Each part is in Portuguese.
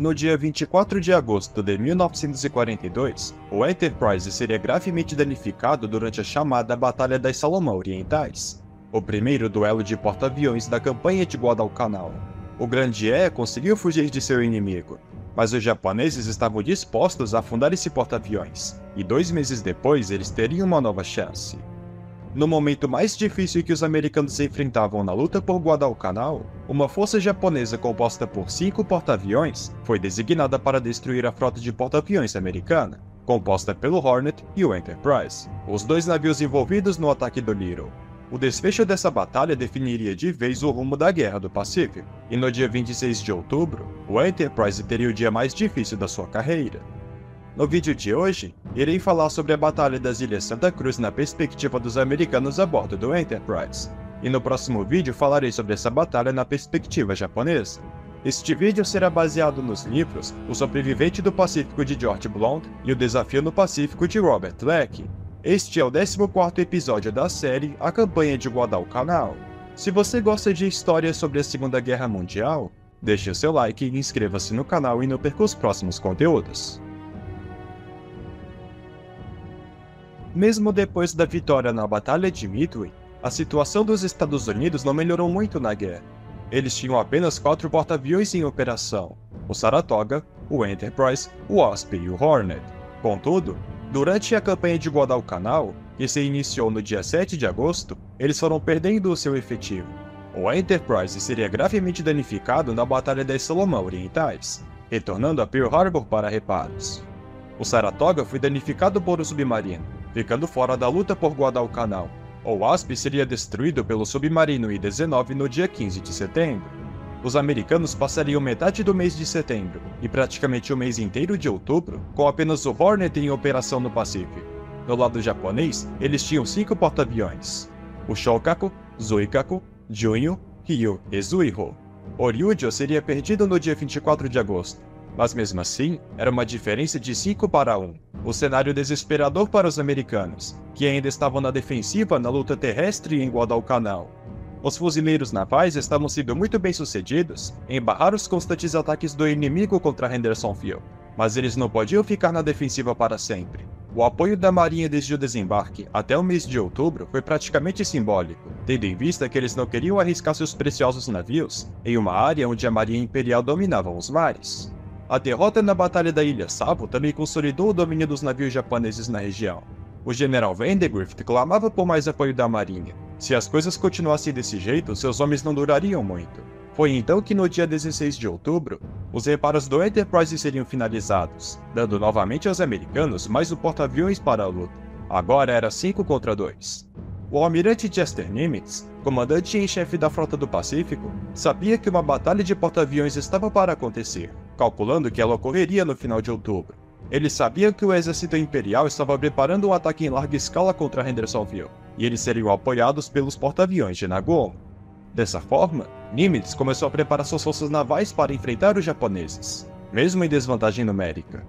No dia 24 de agosto de 1942, o Enterprise seria gravemente danificado durante a chamada Batalha das Salomão Orientais, o primeiro duelo de porta-aviões da campanha de Guadalcanal. O Grande E conseguiu fugir de seu inimigo, mas os japoneses estavam dispostos a afundar esse porta-aviões, e 2 meses depois eles teriam uma nova chance. No momento mais difícil que os americanos se enfrentavam na luta por Guadalcanal, uma força japonesa composta por 5 porta-aviões foi designada para destruir a frota de porta-aviões americana, composta pelo Hornet e o Enterprise, os 2 navios envolvidos no ataque do Little. O desfecho dessa batalha definiria de vez o rumo da Guerra do Pacífico, e no dia 26 de outubro, o Enterprise teria o dia mais difícil da sua carreira. No vídeo de hoje, irei falar sobre a Batalha das Ilhas Santa Cruz na perspectiva dos americanos a bordo do Enterprise, e no próximo vídeo falarei sobre essa batalha na perspectiva japonesa. Este vídeo será baseado nos livros O Sobrevivente do Pacífico de George Blount e O Desafio no Pacífico de Robert Leck. Este é o 14º episódio da série A Campanha de Guadalcanal. Se você gosta de histórias sobre a Segunda Guerra Mundial, deixe o seu like e inscreva-se no canal e não perca os próximos conteúdos. Mesmo depois da vitória na Batalha de Midway, a situação dos Estados Unidos não melhorou muito na guerra. Eles tinham apenas 4 porta-aviões em operação, o Saratoga, o Enterprise, o Wasp e o Hornet. Contudo, durante a campanha de Guadalcanal, que se iniciou no dia 7 de agosto, eles foram perdendo o seu efetivo. O Enterprise seria gravemente danificado na Batalha das Salomão Orientais, retornando a Pearl Harbor para reparos. O Saratoga foi danificado por um submarino, ficando fora da luta por Guadalcanal. O Wasp seria destruído pelo submarino I-19 no dia 15 de setembro. Os americanos passariam metade do mês de setembro, e praticamente o mês inteiro de outubro, com apenas o Hornet em operação no Pacífico. No lado japonês, eles tinham 5 porta-aviões: o Shokaku, Zuikaku, Junyo, Ryu e Zuiho. O Ryujo seria perdido no dia 24 de agosto, mas mesmo assim, era uma diferença de 5 para 1. O cenário desesperador para os americanos, que ainda estavam na defensiva na luta terrestre em Guadalcanal. Os fuzileiros navais estavam sendo muito bem-sucedidos em barrar os constantes ataques do inimigo contra Henderson Field, mas eles não podiam ficar na defensiva para sempre. O apoio da marinha desde o desembarque até o mês de outubro foi praticamente simbólico, tendo em vista que eles não queriam arriscar seus preciosos navios em uma área onde a marinha imperial dominava os mares. A derrota na Batalha da Ilha Savo também consolidou o domínio dos navios japoneses na região. O general Vandegrift clamava por mais apoio da marinha. Se as coisas continuassem desse jeito, seus homens não durariam muito. Foi então que no dia 16 de outubro, os reparos do Enterprise seriam finalizados, dando novamente aos americanos mais um porta-aviões para a luta. Agora era 5 contra 2. O almirante Chester Nimitz, comandante em chefe da Frota do Pacífico, sabia que uma batalha de porta-aviões estava para acontecer, calculando que ela ocorreria no final de outubro. Ele sabia que o exército imperial estava preparando um ataque em larga escala contra Hendersonville, e eles seriam apoiados pelos porta-aviões de Nagomo. Dessa forma, Nimitz começou a preparar suas forças navais para enfrentar os japoneses, mesmo em desvantagem numérica.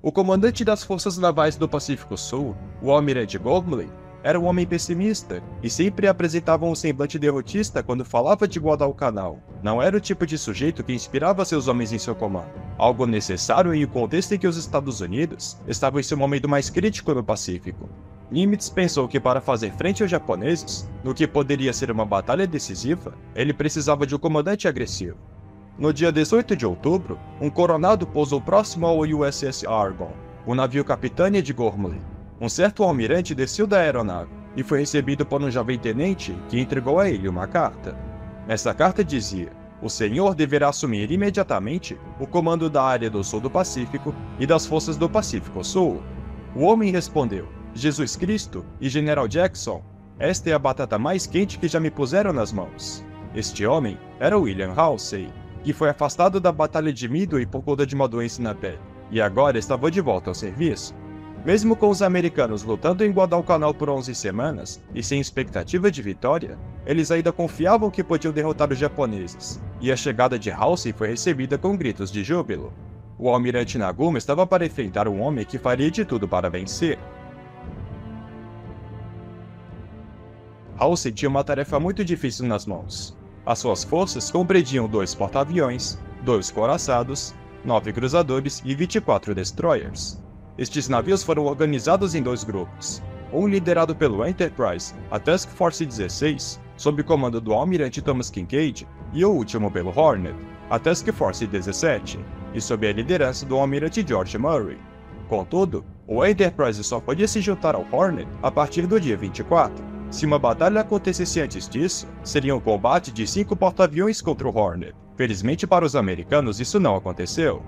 O comandante das forças navais do Pacífico Sul, o almirante Gormley, era um homem pessimista, e sempre apresentava um semblante derrotista quando falava de Guadalcanal. Não era o tipo de sujeito que inspirava seus homens em seu comando, algo necessário em um contexto em que os Estados Unidos estavam em seu momento mais crítico no Pacífico. Nimitz pensou que para fazer frente aos japoneses, no que poderia ser uma batalha decisiva, ele precisava de um comandante agressivo. No dia 18 de outubro, um coronado pousou próximo ao USS Argonne, o navio capitânia de Gormley. Um certo almirante desceu da aeronave e foi recebido por um jovem tenente que entregou a ele uma carta. Nessa carta dizia: o senhor deverá assumir imediatamente o comando da área do sul do Pacífico e das forças do Pacífico Sul. O homem respondeu: Jesus Cristo e General Jackson, esta é a batata mais quente que já me puseram nas mãos. Este homem era William Halsey, que foi afastado da Batalha de Midway por conta de uma doença na pele, e agora estava de volta ao serviço. Mesmo com os americanos lutando em Guadalcanal por 11 semanas, e sem expectativa de vitória, eles ainda confiavam que podiam derrotar os japoneses, e a chegada de Halsey foi recebida com gritos de júbilo. O almirante Nagumo estava para enfrentar um homem que faria de tudo para vencer. Halsey tinha uma tarefa muito difícil nas mãos. As suas forças compreendiam 2 porta-aviões, 2 coraçados, 9 cruzadores e 24 destroyers. Estes navios foram organizados em 2 grupos, um liderado pelo Enterprise, a Task Force 16, sob comando do almirante Thomas Kincaid, e o último pelo Hornet, a Task Force 17, e sob a liderança do almirante George Murray. Contudo, o Enterprise só podia se juntar ao Hornet a partir do dia 24. Se uma batalha acontecesse antes disso, seria um combate de 5 porta-aviões contra o Hornet. Felizmente para os americanos isso não aconteceu.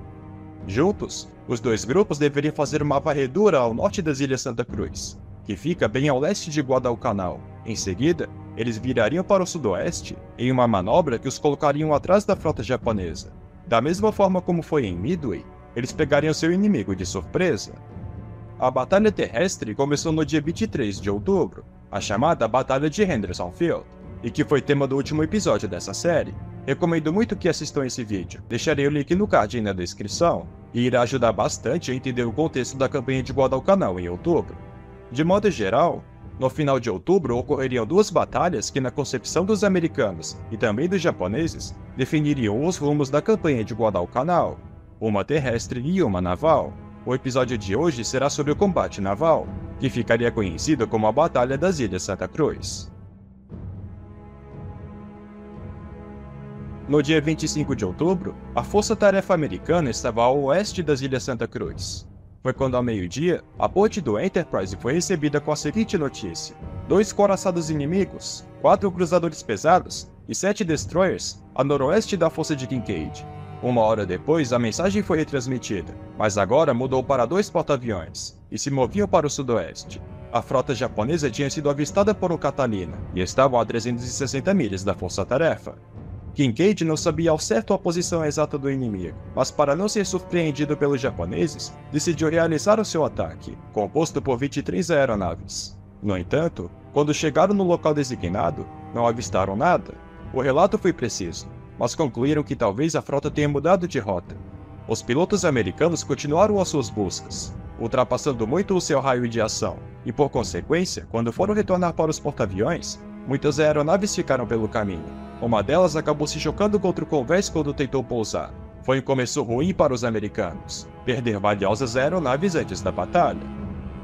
Juntos, os 2 grupos deveriam fazer uma varredura ao norte das Ilhas Santa Cruz, que fica bem ao leste de Guadalcanal. Em seguida, eles virariam para o sudoeste em uma manobra que os colocariam atrás da frota japonesa. Da mesma forma como foi em Midway, eles pegariam seu inimigo de surpresa. A batalha terrestre começou no dia 23 de outubro, a chamada Batalha de Henderson Field, e que foi tema do último episódio dessa série. Recomendo muito que assistam esse vídeo, deixarei o link no card aí na descrição, e irá ajudar bastante a entender o contexto da campanha de Guadalcanal em outubro. De modo geral, no final de outubro ocorreriam 2 batalhas que, na concepção dos americanos e também dos japoneses, definiriam os rumos da campanha de Guadalcanal, uma terrestre e uma naval. O episódio de hoje será sobre o combate naval, que ficaria conhecido como a Batalha das Ilhas Santa Cruz. No dia 25 de outubro, a Força-Tarefa Americana estava ao oeste das Ilhas Santa Cruz. Foi quando, ao meio-dia, a ponte do Enterprise foi recebida com a seguinte notícia: 2 coraçados inimigos, 4 cruzadores pesados e 7 destroyers a noroeste da força de Kincaid. Uma hora depois, a mensagem foi retransmitida, mas agora mudou para 2 porta-aviões, e se moviam para o sudoeste. A frota japonesa tinha sido avistada por um Catalina, e estavam a 360 milhas da Força-Tarefa. Kincaid não sabia ao certo a posição exata do inimigo, mas para não ser surpreendido pelos japoneses, decidiu realizar o seu ataque, composto por 23 aeronaves. No entanto, quando chegaram no local designado, não avistaram nada. O relato foi preciso, mas concluíram que talvez a frota tenha mudado de rota. Os pilotos americanos continuaram as suas buscas, ultrapassando muito o seu raio de ação, e por consequência, quando foram retornar para os porta-aviões, muitas aeronaves ficaram pelo caminho. Uma delas acabou se chocando contra o convés quando tentou pousar. Foi um começo ruim para os americanos, perder valiosas aeronaves antes da batalha.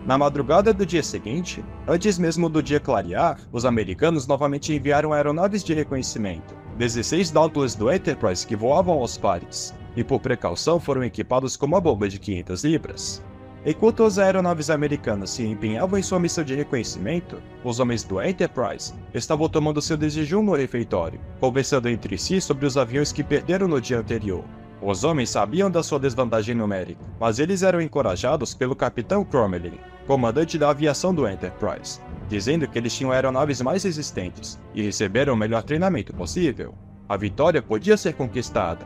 Na madrugada do dia seguinte, antes mesmo do dia clarear, os americanos novamente enviaram aeronaves de reconhecimento, 16 Dauntless do Enterprise que voavam aos pares, e por precaução foram equipados com uma bomba de 500 libras. Enquanto as aeronaves americanas se empenhavam em sua missão de reconhecimento, os homens do Enterprise estavam tomando seu desjejum no refeitório, conversando entre si sobre os aviões que perderam no dia anterior. Os homens sabiam da sua desvantagem numérica, mas eles eram encorajados pelo capitão Crommelin, comandante da aviação do Enterprise, dizendo que eles tinham aeronaves mais resistentes e receberam o melhor treinamento possível. A vitória podia ser conquistada.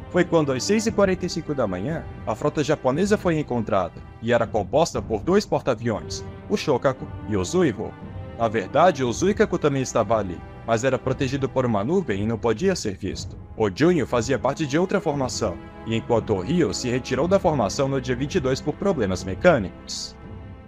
Foi quando, às 6h45 da manhã, a frota japonesa foi encontrada, e era composta por 2 porta-aviões, o Shokaku e o Zuiho. Na verdade, o Zuikaku também estava ali, mas era protegido por uma nuvem e não podia ser visto. O Junyo fazia parte de outra formação, e enquanto o Ryo se retirou da formação no dia 22 por problemas mecânicos.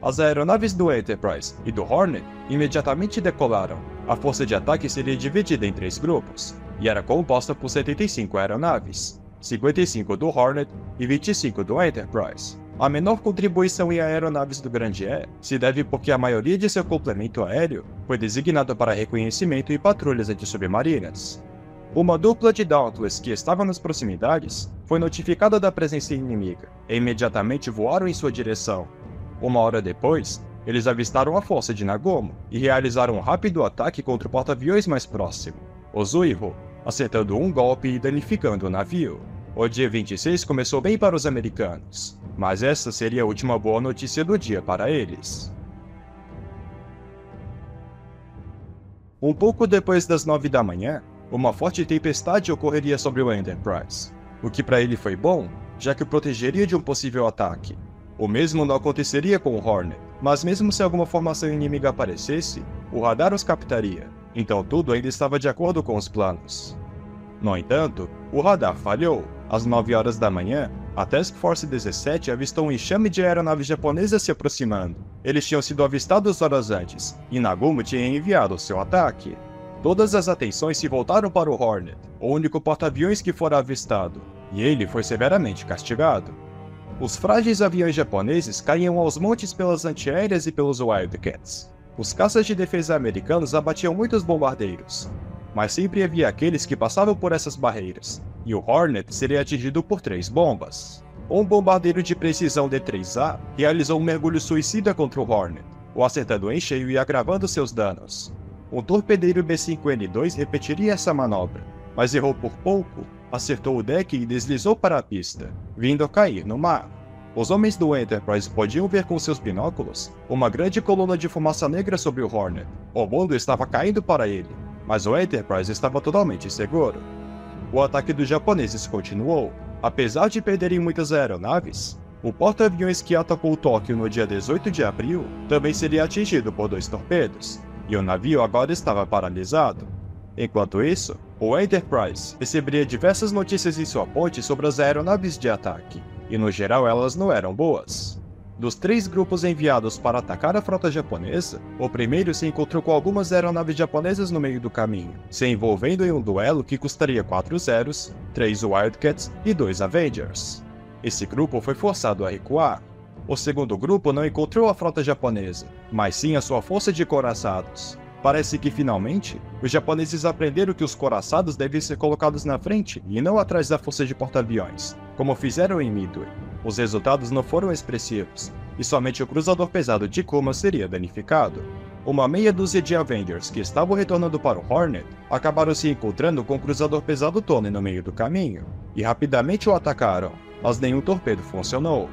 As aeronaves do Enterprise e do Hornet imediatamente decolaram. A força de ataque seria dividida em 3 grupos, e era composta por 75 aeronaves. 55 do Hornet e 25 do Enterprise. A menor contribuição em aeronaves do Grande E se deve porque a maioria de seu complemento aéreo foi designado para reconhecimento e patrulhas antissubmarinas. Uma dupla de Dauntless que estava nas proximidades foi notificada da presença inimiga e imediatamente voaram em sua direção. Uma hora depois, eles avistaram a força de Nagomo e realizaram um rápido ataque contra o porta-aviões mais próximo, o Zuiho, acertando um golpe e danificando o navio. O dia 26 começou bem para os americanos, mas essa seria a última boa notícia do dia para eles. Um pouco depois das 9 da manhã, uma forte tempestade ocorreria sobre o Enterprise, o que para ele foi bom, já que o protegeria de um possível ataque. O mesmo não aconteceria com o Hornet, mas mesmo se alguma formação inimiga aparecesse, o radar os captaria, então tudo ainda estava de acordo com os planos. No entanto, o radar falhou. Às 9 horas da manhã, a Task Force 17 avistou um enxame de aeronaves japonesas se aproximando. Eles tinham sido avistados horas antes, e Nagumo tinha enviado seu ataque. Todas as atenções se voltaram para o Hornet, o único porta-aviões que fora avistado. e ele foi severamente castigado. Os frágeis aviões japoneses caíam aos montes pelas antiaéreas e pelos Wildcats. Os caças de defesa americanos abatiam muitos bombardeiros, mas sempre havia aqueles que passavam por essas barreiras, e o Hornet seria atingido por 3 bombas. Um bombardeiro de precisão D-3A realizou um mergulho suicida contra o Hornet, o acertando em cheio e agravando seus danos. Um torpedeiro B-5N2 repetiria essa manobra, mas errou por pouco, acertou o deck e deslizou para a pista, vindo a cair no mar. Os homens do Enterprise podiam ver com seus binóculos uma grande coluna de fumaça negra sobre o Hornet. O mundo estava caindo para ele, mas o Enterprise estava totalmente seguro. O ataque dos japoneses continuou. Apesar de perderem muitas aeronaves, o porta-aviões que atacou Tóquio no dia 18 de abril também seria atingido por 2 torpedos, e o navio agora estava paralisado. Enquanto isso, o Enterprise receberia diversas notícias em sua ponte sobre as aeronaves de ataque, e no geral elas não eram boas. Dos 3 grupos enviados para atacar a frota japonesa, o primeiro se encontrou com algumas aeronaves japonesas no meio do caminho, se envolvendo em um duelo que custaria 4 zeros, 3 Wildcats e 2 Avengers. Esse grupo foi forçado a recuar. O segundo grupo não encontrou a frota japonesa, mas sim a sua força de coraçados. Parece que finalmente, os japoneses aprenderam que os coraçados devem ser colocados na frente e não atrás da força de porta-aviões, como fizeram em Midway. Os resultados não foram expressivos, e somente o cruzador pesado de Kuma seria danificado. Uma meia dúzia de Avengers que estavam retornando para o Hornet acabaram se encontrando com o cruzador pesado Tony no meio do caminho, e rapidamente o atacaram, mas nenhum torpedo funcionou.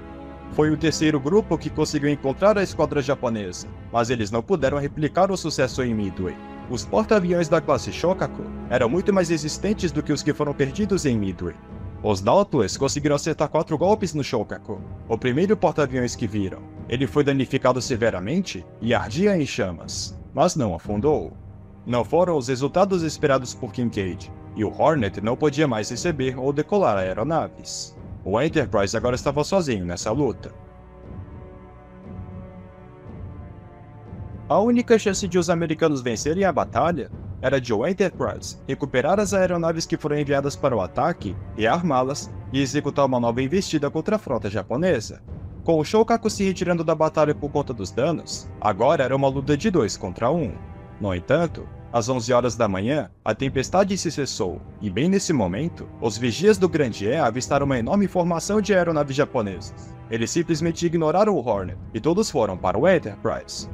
Foi o terceiro grupo que conseguiu encontrar a esquadra japonesa, mas eles não puderam replicar o sucesso em Midway. Os porta-aviões da classe Shokaku eram muito mais resistentes do que os que foram perdidos em Midway. Os Dauntless conseguiram acertar 4 golpes no Shokaku, o primeiro porta-aviões que viram. Ele foi danificado severamente e ardia em chamas, mas não afundou. Não foram os resultados esperados por Kincaid, e o Hornet não podia mais receber ou decolar aeronaves. O Enterprise agora estava sozinho nessa luta. A única chance de os americanos vencerem a batalha era de o Enterprise recuperar as aeronaves que foram enviadas para o ataque, rearmá-las e executar uma nova investida contra a frota japonesa. Com o Shokaku se retirando da batalha por conta dos danos, agora era uma luta de 2 contra 1. No entanto, às 11 horas da manhã, a tempestade se cessou, e bem nesse momento, os vigias do Grande E avistaram uma enorme formação de aeronaves japonesas. Eles simplesmente ignoraram o Hornet, e todos foram para o Enterprise.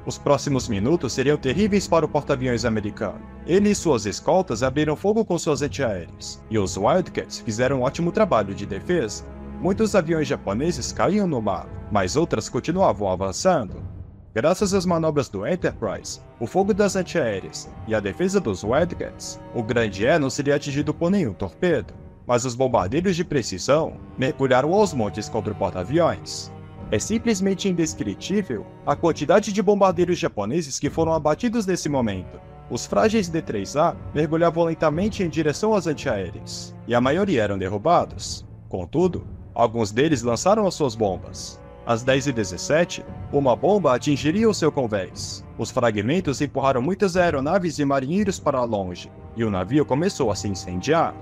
Os próximos minutos seriam terríveis para o porta-aviões americano. Ele e suas escoltas abriram fogo com suas antiaéreas, e os Wildcats fizeram um ótimo trabalho de defesa. Muitos aviões japoneses caíam no mar, mas outras continuavam avançando. Graças às manobras do Enterprise, o fogo das antiaéreas e a defesa dos Wildcats, o Grande E não seria atingido por nenhum torpedo, mas os bombardeiros de precisão mergulharam aos montes contra o porta-aviões. É simplesmente indescritível a quantidade de bombardeiros japoneses que foram abatidos nesse momento. Os frágeis D-3A mergulhavam lentamente em direção às antiaéreas, e a maioria eram derrubados. Contudo, alguns deles lançaram as suas bombas. Às 10h17, uma bomba atingiria o seu convés. Os fragmentos empurraram muitas aeronaves e marinheiros para longe, e o navio começou a se incendiar.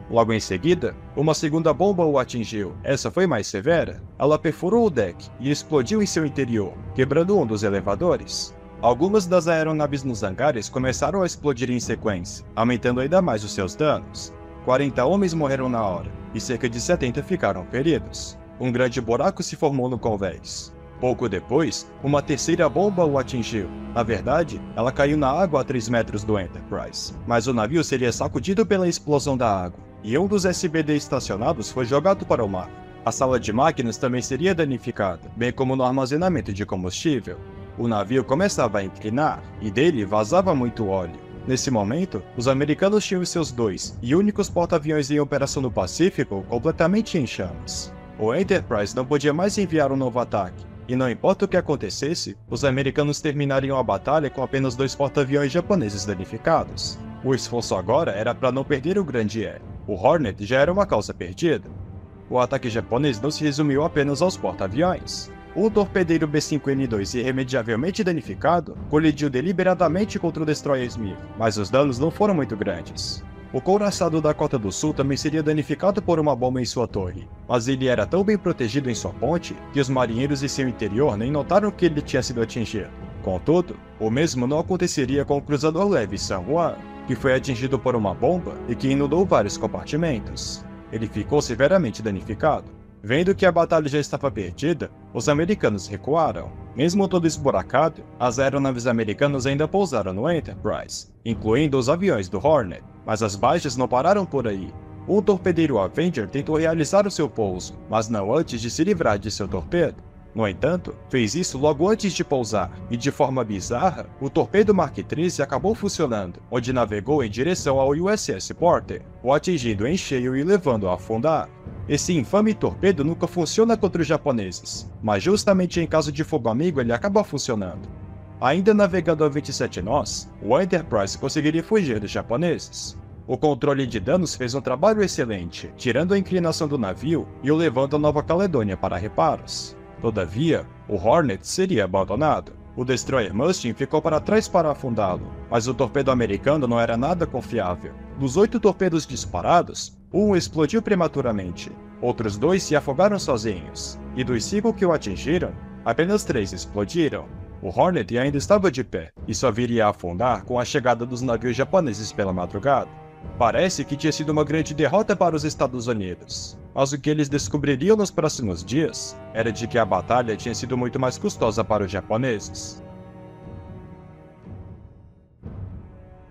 Logo em seguida, uma segunda bomba o atingiu. Essa foi mais severa. Ela perfurou o deck e explodiu em seu interior, quebrando um dos elevadores. Algumas das aeronaves nos hangares começaram a explodir em sequência, aumentando ainda mais os seus danos. 40 homens morreram na hora, e cerca de 70 ficaram feridos. Um grande buraco se formou no convés. Pouco depois, uma terceira bomba o atingiu. Na verdade, ela caiu na água a 3 metros do Enterprise, mas o navio seria sacudido pela explosão da água, e um dos SBD estacionados foi jogado para o mar. A sala de máquinas também seria danificada, bem como no armazenamento de combustível. O navio começava a inclinar, e dele vazava muito óleo. Nesse momento, os americanos tinham seus 2 e únicos porta-aviões em operação no Pacífico completamente em chamas. O Enterprise não podia mais enviar um novo ataque, e não importa o que acontecesse, os americanos terminariam a batalha com apenas 2 porta-aviões japoneses danificados. O esforço agora era para não perder o Grande E. O Hornet já era uma causa perdida. O ataque japonês não se resumiu apenas aos porta-aviões. Um torpedeiro B-5N2 irremediavelmente danificado colidiu deliberadamente contra o destroyer Smith, mas os danos não foram muito grandes. O couraçado da Dakota do Sul também seria danificado por uma bomba em sua torre, mas ele era tão bem protegido em sua ponte que os marinheiros em seu interior nem notaram que ele tinha sido atingido. Contudo, o mesmo não aconteceria com o cruzador leve San Juan, que foi atingido por uma bomba e que inundou vários compartimentos. Ele ficou severamente danificado. Vendo que a batalha já estava perdida, os americanos recuaram. Mesmo todo esburacado, as aeronaves americanas ainda pousaram no Enterprise, incluindo os aviões do Hornet, mas as baixas não pararam por aí. Um torpedeiro Avenger tentou realizar o seu pouso, mas não antes de se livrar de seu torpedo. No entanto, fez isso logo antes de pousar, e de forma bizarra, o torpedo Mark 13 acabou funcionando, onde navegou em direção ao USS Porter, o atingindo em cheio e levando-o a afundar. Esse infame torpedo nunca funciona contra os japoneses, mas justamente em caso de fogo amigo ele acaba funcionando. Ainda navegando a 27 nós, o Enterprise conseguiria fugir dos japoneses. O controle de danos fez um trabalho excelente, tirando a inclinação do navio e o levando a Nova Caledônia para reparos. Todavia, o Hornet seria abandonado. O destroyer Mustang ficou para trás para afundá-lo, mas o torpedo americano não era nada confiável. Dos 8 torpedos disparados, um explodiu prematuramente, outros 2 se afogaram sozinhos, e dos 5 que o atingiram, apenas 3 explodiram. O Hornet ainda estava de pé, e só viria a afundar com a chegada dos navios japoneses pela madrugada. Parece que tinha sido uma grande derrota para os Estados Unidos, mas o que eles descobririam nos próximos dias era de que a batalha tinha sido muito mais custosa para os japoneses.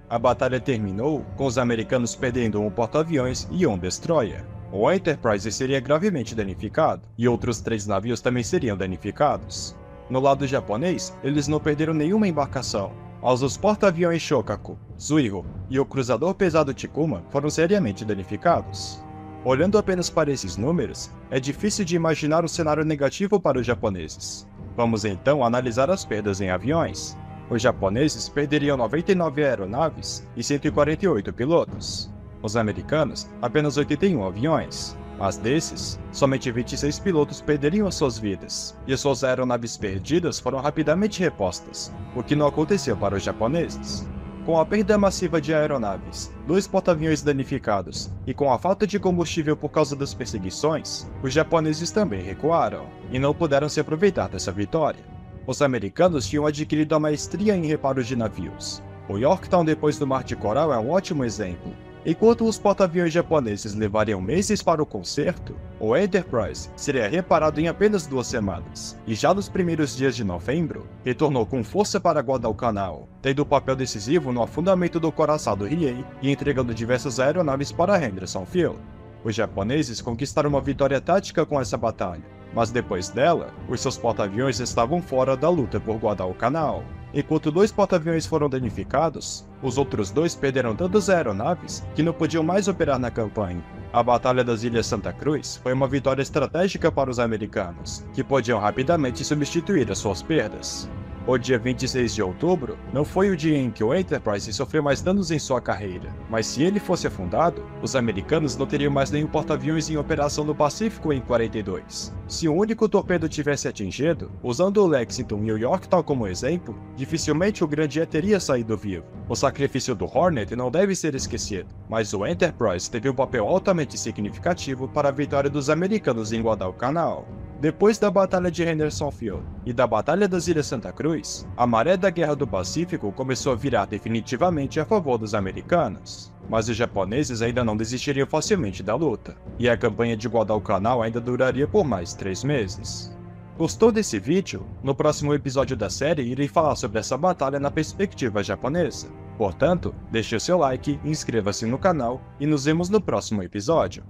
A batalha terminou com os americanos perdendo um porta-aviões e um destroyer. O Enterprise seria gravemente danificado, e outros 3 navios também seriam danificados. No lado japonês, eles não perderam nenhuma embarcação, mas os porta-aviões Shokaku, Zuiho e o cruzador pesado Chikuma foram seriamente danificados. Olhando apenas para esses números, é difícil de imaginar um cenário negativo para os japoneses. Vamos então analisar as perdas em aviões. Os japoneses perderiam 99 aeronaves e 148 pilotos. Os americanos, apenas 81 aviões, mas desses, somente 26 pilotos perderiam as suas vidas, e suas aeronaves perdidas foram rapidamente repostas, o que não aconteceu para os japoneses. Com a perda massiva de aeronaves, 2 porta-aviões danificados e com a falta de combustível por causa das perseguições, os japoneses também recuaram, e não puderam se aproveitar dessa vitória. Os americanos tinham adquirido a maestria em reparos de navios. O Yorktown depois do Mar de Coral é um ótimo exemplo. Enquanto os porta-aviões japoneses levariam meses para o conserto, o Enterprise seria reparado em apenas 2 semanas, e já nos primeiros dias de novembro, retornou com força para Guadalcanal, tendo papel decisivo no afundamento do coraçado Riei e entregando diversas aeronaves para Henderson Field. Os japoneses conquistaram uma vitória tática com essa batalha, mas depois dela, os seus porta-aviões estavam fora da luta por Guadalcanal. Enquanto 2 porta-aviões foram danificados, os outros 2 perderam tantas aeronaves que não podiam mais operar na campanha. A Batalha das Ilhas Santa Cruz foi uma vitória estratégica para os americanos, que podiam rapidamente substituir as suas perdas. O dia 26 de outubro não foi o dia em que o Enterprise sofreu mais danos em sua carreira, mas se ele fosse afundado, os americanos não teriam mais nenhum porta-aviões em operação no Pacífico em 42. Se um único torpedo tivesse atingido, usando o Lexington e o Yorktown como exemplo, dificilmente o Grandier teria saído vivo. O sacrifício do Hornet não deve ser esquecido, mas o Enterprise teve um papel altamente significativo para a vitória dos americanos em Guadalcanal. Depois da Batalha de Henderson Field e da Batalha das Ilhas Santa Cruz, a maré da Guerra do Pacífico começou a virar definitivamente a favor dos americanos. Mas os japoneses ainda não desistiriam facilmente da luta, e a campanha de Guadalcanal ainda duraria por mais 3 meses. Gostou desse vídeo? No próximo episódio da série irei falar sobre essa batalha na perspectiva japonesa. Portanto, deixe o seu like, inscreva-se no canal e nos vemos no próximo episódio.